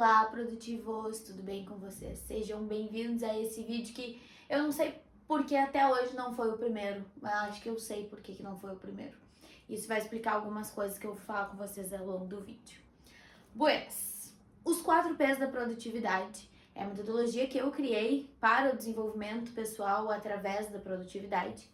Olá, produtivos, tudo bem com vocês? Sejam bem-vindos a esse vídeo que eu não sei porque até hoje não foi o primeiro, mas acho que eu sei porque que não foi o primeiro. Isso vai explicar algumas coisas que eu vou falar com vocês ao longo do vídeo. Buenas! Os 4 P's da produtividade é a metodologia que eu criei para o desenvolvimento pessoal através da produtividade.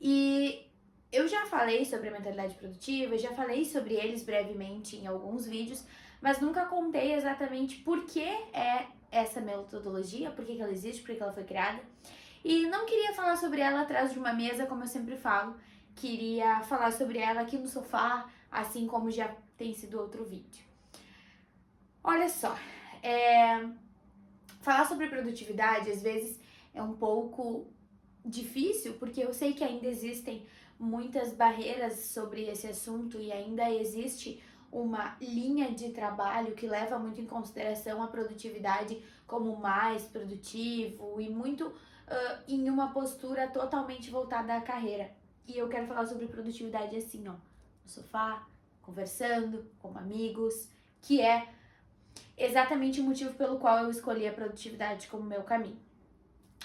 E eu já falei sobre a mentalidade produtiva, já falei sobre eles brevemente em alguns vídeos, mas nunca contei exatamente por que é essa metodologia, por que ela existe, por que ela foi criada. E não queria falar sobre ela atrás de uma mesa, como eu sempre falo. Queria falar sobre ela aqui no sofá, assim como já tem sido outro vídeo. Olha só, falar sobre produtividade às vezes é um pouco difícil, porque eu sei que ainda existem muitas barreiras sobre esse assunto e ainda existe uma linha de trabalho que leva muito em consideração a produtividade como mais produtivo e muito em uma postura totalmente voltada à carreira. E eu quero falar sobre produtividade assim, ó, no sofá, conversando com amigos, que é exatamente o motivo pelo qual eu escolhi a produtividade como meu caminho.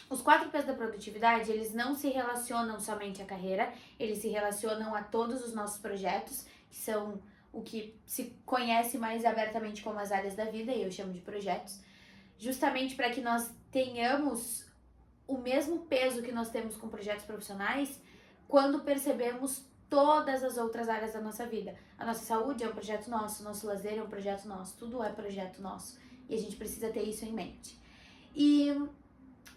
Os 4 P's da produtividade, eles não se relacionam somente à carreira, eles se relacionam a todos os nossos projetos, que são o que se conhece mais abertamente como as áreas da vida, e eu chamo de projetos, justamente para que nós tenhamos o mesmo peso que nós temos com projetos profissionais quando percebemos todas as outras áreas da nossa vida. A nossa saúde é um projeto nosso, nosso lazer é um projeto nosso, tudo é projeto nosso, e a gente precisa ter isso em mente. E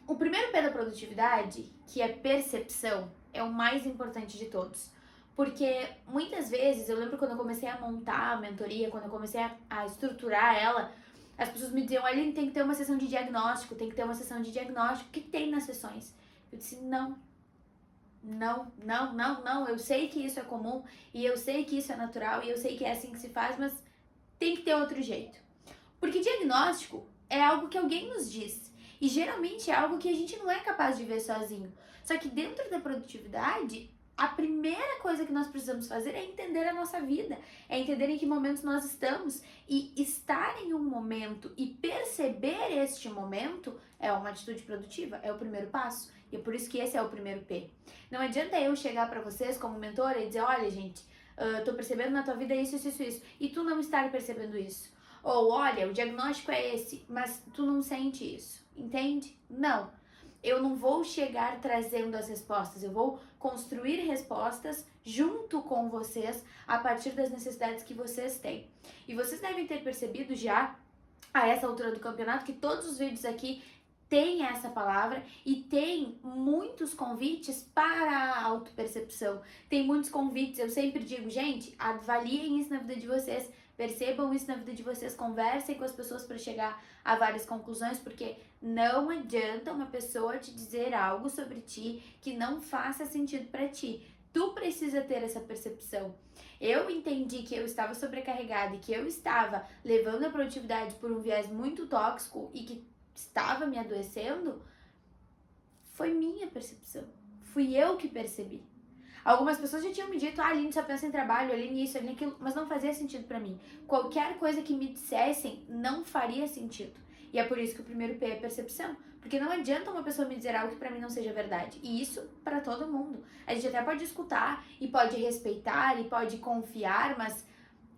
o primeiro P da produtividade, que é percepção, é o mais importante de todos. Porque muitas vezes, eu lembro quando eu comecei a montar a mentoria, quando eu comecei a estruturar ela, as pessoas me diziam, Aline, tem que ter uma sessão de diagnóstico, tem que ter uma sessão de diagnóstico. O que tem nas sessões? Eu disse, não, eu sei que isso é comum, e eu sei que isso é natural, e eu sei que é assim que se faz, mas tem que ter outro jeito. Porque diagnóstico é algo que alguém nos diz. E geralmente é algo que a gente não é capaz de ver sozinho. Só que dentro da produtividade, a primeira coisa que nós precisamos fazer é entender a nossa vida. É entender em que momentos nós estamos. E estar em um momento e perceber este momento é uma atitude produtiva, é o primeiro passo. E é por isso que esse é o primeiro P. Não adianta eu chegar para vocês como mentora e dizer, olha gente, tô percebendo na tua vida isso, e tu não estar percebendo isso. Ou, olha, o diagnóstico é esse, mas tu não sente isso, entende? Não. Eu não vou chegar trazendo as respostas, eu vou construir respostas junto com vocês a partir das necessidades que vocês têm. E vocês devem ter percebido já, a essa altura do campeonato, que todos os vídeos aqui têm essa palavra e tem muitos convites para a autopercepção. Tem muitos convites, eu sempre digo, gente, avaliem isso na vida de vocês. Percebam isso na vida de vocês, conversem com as pessoas para chegar a várias conclusões, porque não adianta uma pessoa te dizer algo sobre ti que não faça sentido para ti. Tu precisa ter essa percepção. Eu entendi que eu estava sobrecarregada e que eu estava levando a produtividade por um viés muito tóxico e que estava me adoecendo. Foi minha percepção. Fui eu que percebi. Algumas pessoas já tinham me dito, Aline só pensa em trabalho, Aline isso, Aline aquilo, mas não fazia sentido pra mim. Qualquer coisa que me dissessem não faria sentido. E é por isso que o primeiro P é percepção. Porque não adianta uma pessoa me dizer algo que pra mim não seja verdade. E isso pra todo mundo. A gente até pode escutar e pode respeitar e pode confiar, mas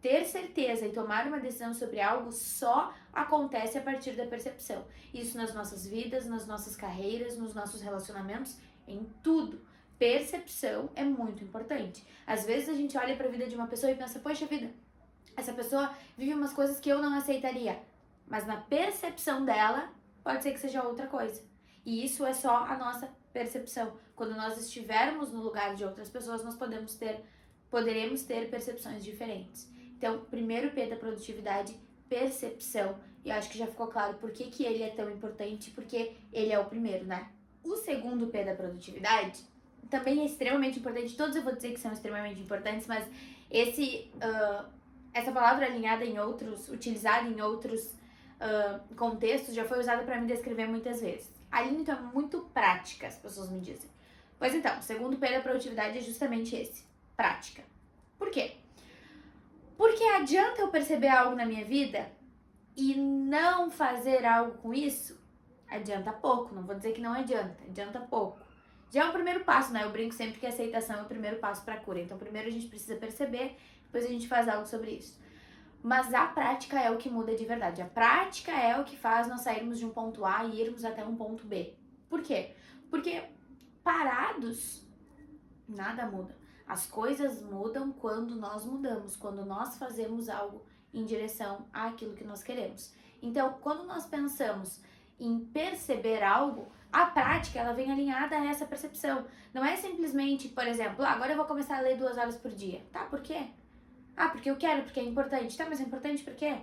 ter certeza e tomar uma decisão sobre algo só acontece a partir da percepção. Isso nas nossas vidas, nas nossas carreiras, nos nossos relacionamentos, em tudo. Percepção é muito importante. Às vezes a gente olha para a vida de uma pessoa e pensa, poxa vida, essa pessoa vive umas coisas que eu não aceitaria. Mas na percepção dela, pode ser que seja outra coisa. E isso é só a nossa percepção. Quando nós estivermos no lugar de outras pessoas, nós poderemos ter percepções diferentes. Então, primeiro P da produtividade, percepção. E eu acho que já ficou claro por que ele é tão importante, porque ele é o primeiro, né? O segundo P da produtividade também é extremamente importante. Todos eu vou dizer que são extremamente importantes, mas essa palavra alinhada em outros, utilizada em outros contextos, já foi usada para me descrever muitas vezes. A Aline então é muito prática, as pessoas me dizem. Pois então, o segundo P da produtividade é justamente esse, prática. Por quê? Porque adianta eu perceber algo na minha vida e não fazer algo com isso, adianta pouco. Não vou dizer que não adianta, adianta pouco. Já é o primeiro passo, né? Eu brinco sempre que a aceitação é o primeiro passo para a cura. Então, primeiro a gente precisa perceber, depois a gente faz algo sobre isso. Mas a prática é o que muda de verdade. A prática é o que faz nós sairmos de um ponto A e irmos até um ponto B. Por quê? Porque parados, nada muda. As coisas mudam quando nós mudamos, quando nós fazemos algo em direção àquilo que nós queremos. Então, quando nós pensamos em perceber algo, a prática ela vem alinhada a essa percepção. Não é simplesmente, por exemplo, agora eu vou começar a ler 2 horas por dia. Tá, por quê? Ah, porque eu quero, porque é importante. Tá, mas é importante por quê?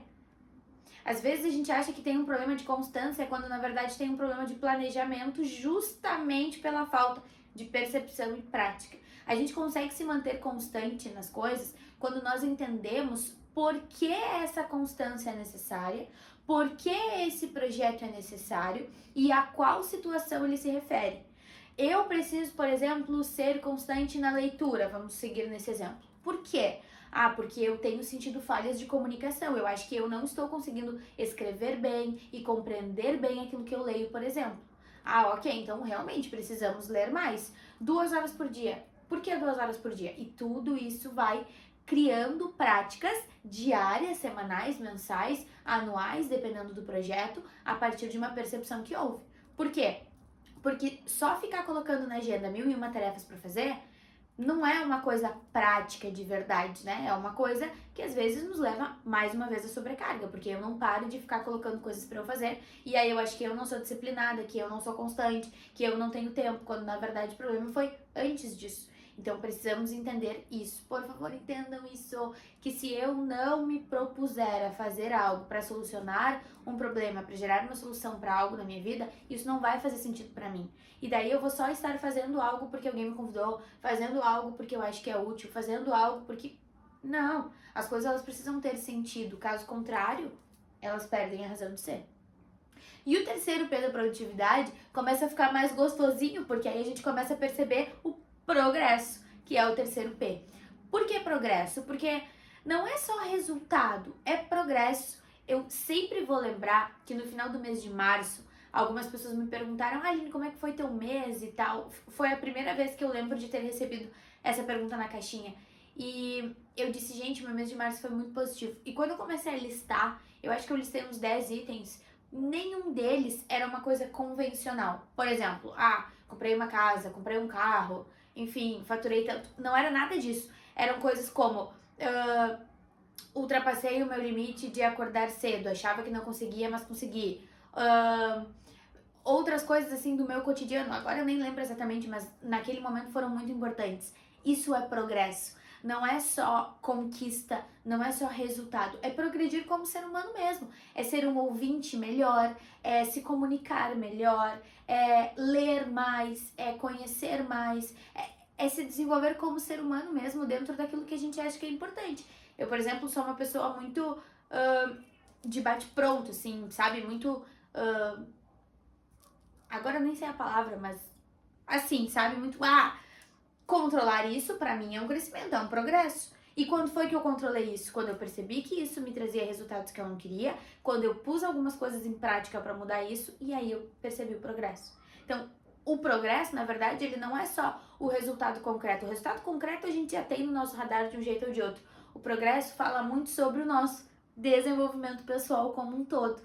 Às vezes a gente acha que tem um problema de constância, quando na verdade tem um problema de planejamento, justamente pela falta de percepção e prática. A gente consegue se manter constante nas coisas quando nós entendemos por que essa constância é necessária, por que esse projeto é necessário e a qual situação ele se refere. Eu preciso, por exemplo, ser constante na leitura, vamos seguir nesse exemplo. Por quê? Ah, porque eu tenho sentido falhas de comunicação. Eu acho que eu não estou conseguindo escrever bem e compreender bem aquilo que eu leio, por exemplo. Ah, ok, então realmente precisamos ler mais. 2 horas por dia. Por que 2 horas por dia? E tudo isso vai criando práticas diárias, semanais, mensais, anuais, dependendo do projeto, a partir de uma percepção que houve. Por quê? Porque só ficar colocando na agenda 1001 tarefas para fazer não é uma coisa prática de verdade, né? É uma coisa que às vezes nos leva mais uma vez a sobrecarga, porque eu não paro de ficar colocando coisas para eu fazer e aí eu acho que eu não sou disciplinada, que eu não sou constante, que eu não tenho tempo, quando na verdade o problema foi antes disso. Então precisamos entender isso. Por favor, entendam isso, que se eu não me propuser a fazer algo para solucionar um problema, para gerar uma solução para algo na minha vida, isso não vai fazer sentido para mim. E daí eu vou só estar fazendo algo porque alguém me convidou, fazendo algo porque eu acho que é útil, fazendo algo porque... Não, as coisas elas precisam ter sentido, caso contrário, elas perdem a razão de ser. E o terceiro P da produtividade começa a ficar mais gostosinho, porque aí a gente começa a perceber o progresso, que é o terceiro P. Por que progresso? Porque não é só resultado, é progresso. Eu sempre vou lembrar que no final do mês de março, algumas pessoas me perguntaram: Aline, como é que foi teu mês e tal? Foi a primeira vez que eu lembro de ter recebido essa pergunta na caixinha. E eu disse, gente, meu mês de março foi muito positivo. E quando eu comecei a listar, eu acho que eu listei uns 10 itens, nenhum deles era uma coisa convencional. Por exemplo, comprei uma casa, comprei um carro, enfim, faturei tanto. Não era nada disso. Eram coisas como... ultrapassei o meu limite de acordar cedo. Achava que não conseguia, mas consegui. Outras coisas assim do meu cotidiano. Agora eu nem lembro exatamente, mas naquele momento foram muito importantes. Isso é progresso. Não é só conquista, não é só resultado. É progredir como ser humano mesmo. É ser um ouvinte melhor, é se comunicar melhor, é ler mais, é conhecer mais, é se desenvolver como ser humano mesmo dentro daquilo que a gente acha que é importante. Eu, por exemplo, sou uma pessoa muito de bate-pronto, assim, sabe? Muito... agora eu nem sei a palavra, mas assim, sabe? Muito... controlar isso, pra mim, é um crescimento, é um progresso. E quando foi que eu controlei isso? Quando eu percebi que isso me trazia resultados que eu não queria, quando eu pus algumas coisas em prática pra mudar isso, e aí eu percebi o progresso. Então, o progresso, na verdade, ele não é só o resultado concreto. O resultado concreto a gente já tem no nosso radar de um jeito ou de outro. O progresso fala muito sobre o nosso desenvolvimento pessoal como um todo.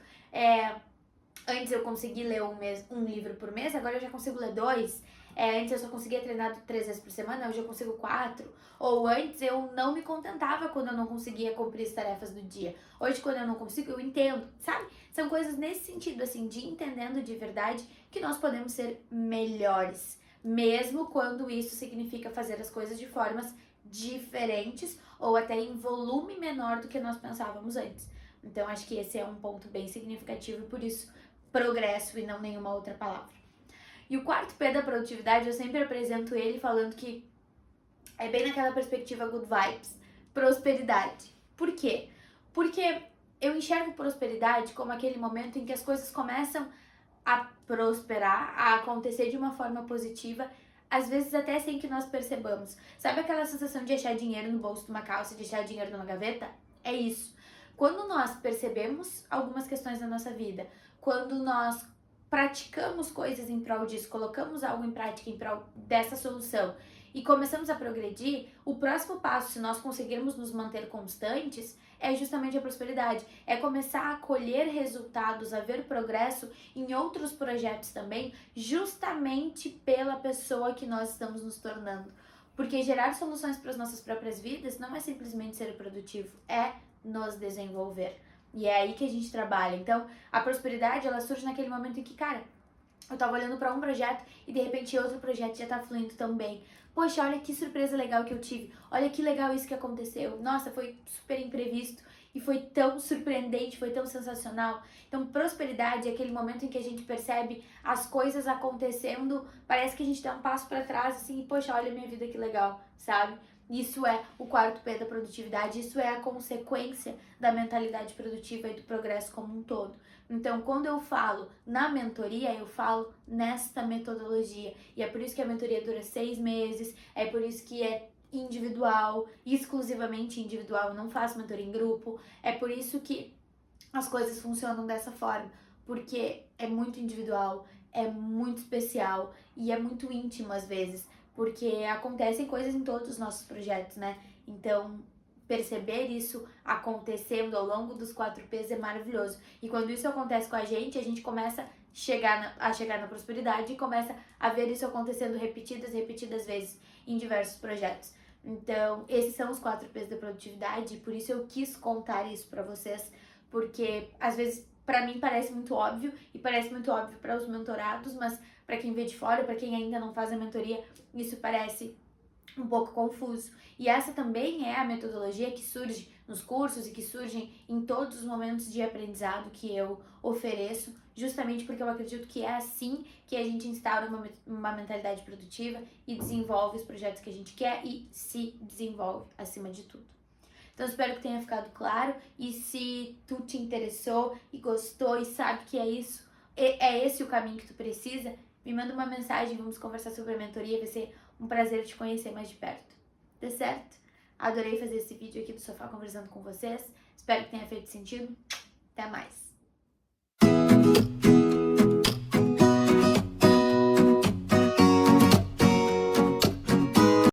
Antes eu conseguia ler um livro por mês, agora eu já consigo ler 2. Antes eu só conseguia treinar 3 vezes por semana, hoje eu consigo 4. Ou antes eu não me contentava quando eu não conseguia cumprir as tarefas do dia. Hoje, quando eu não consigo, eu entendo, sabe? São coisas nesse sentido, assim, de entendendo de verdade que nós podemos ser melhores. Mesmo quando isso significa fazer as coisas de formas diferentes ou até em volume menor do que nós pensávamos antes. Então, acho que esse é um ponto bem significativo e por isso progresso e não nenhuma outra palavra. E o quarto P da produtividade, eu sempre apresento ele falando que é bem naquela perspectiva good vibes, prosperidade. Por quê? Porque eu enxergo prosperidade como aquele momento em que as coisas começam a prosperar, a acontecer de uma forma positiva, às vezes até sem que nós percebamos. Sabe aquela sensação de achar dinheiro no bolso de uma calça, de achar dinheiro numa gaveta? É isso. Quando nós percebemos algumas questões na nossa vida, quando nós praticamos coisas em prol disso, colocamos algo em prática em prol dessa solução e começamos a progredir, o próximo passo, se nós conseguirmos nos manter constantes, é justamente a prosperidade. É começar a colher resultados, a ver progresso em outros projetos também, justamente pela pessoa que nós estamos nos tornando. Porque gerar soluções para as nossas próprias vidas não é simplesmente ser produtivo, é nos desenvolver. E é aí que a gente trabalha. Então, a prosperidade, ela surge naquele momento em que, cara, eu tava olhando para um projeto e de repente outro projeto já tá fluindo tão bem. Poxa, olha que surpresa legal que eu tive. Olha que legal isso que aconteceu. Nossa, foi super imprevisto e foi tão surpreendente, foi tão sensacional. Então, prosperidade é aquele momento em que a gente percebe as coisas acontecendo, parece que a gente dá um passo para trás assim, e poxa, olha a minha vida que legal, sabe? Isso é o quarto P da produtividade, isso é a consequência da mentalidade produtiva e do progresso como um todo. Então, quando eu falo na mentoria, eu falo nesta metodologia. E é por isso que a mentoria dura 6 meses, é por isso que é individual, exclusivamente individual, eu não faço mentoria em grupo. É por isso que as coisas funcionam dessa forma, porque é muito individual, é muito especial e é muito íntimo às vezes, porque acontecem coisas em todos os nossos projetos, né? Então, perceber isso acontecendo ao longo dos 4 P's é maravilhoso. E quando isso acontece com a gente começa a chegar na prosperidade e começa a ver isso acontecendo repetidas vezes em diversos projetos. Então, esses são os 4 P's da produtividade, e por isso eu quis contar isso pra vocês, porque às vezes pra mim parece muito óbvio e parece muito óbvio para os mentorados, mas pra quem vê de fora, pra quem ainda não faz a mentoria, isso parece um pouco confuso. E essa também é a metodologia que surge nos cursos e que surge em todos os momentos de aprendizado que eu ofereço, justamente porque eu acredito que é assim que a gente instaura uma mentalidade produtiva e desenvolve os projetos que a gente quer e se desenvolve acima de tudo. Então, espero que tenha ficado claro, e se tu te interessou e gostou e sabe que é isso, é esse o caminho que tu precisa, me manda uma mensagem, vamos conversar sobre a mentoria, vai ser um prazer te conhecer mais de perto. Tá certo? Adorei fazer esse vídeo aqui do sofá conversando com vocês, espero que tenha feito sentido. Até mais!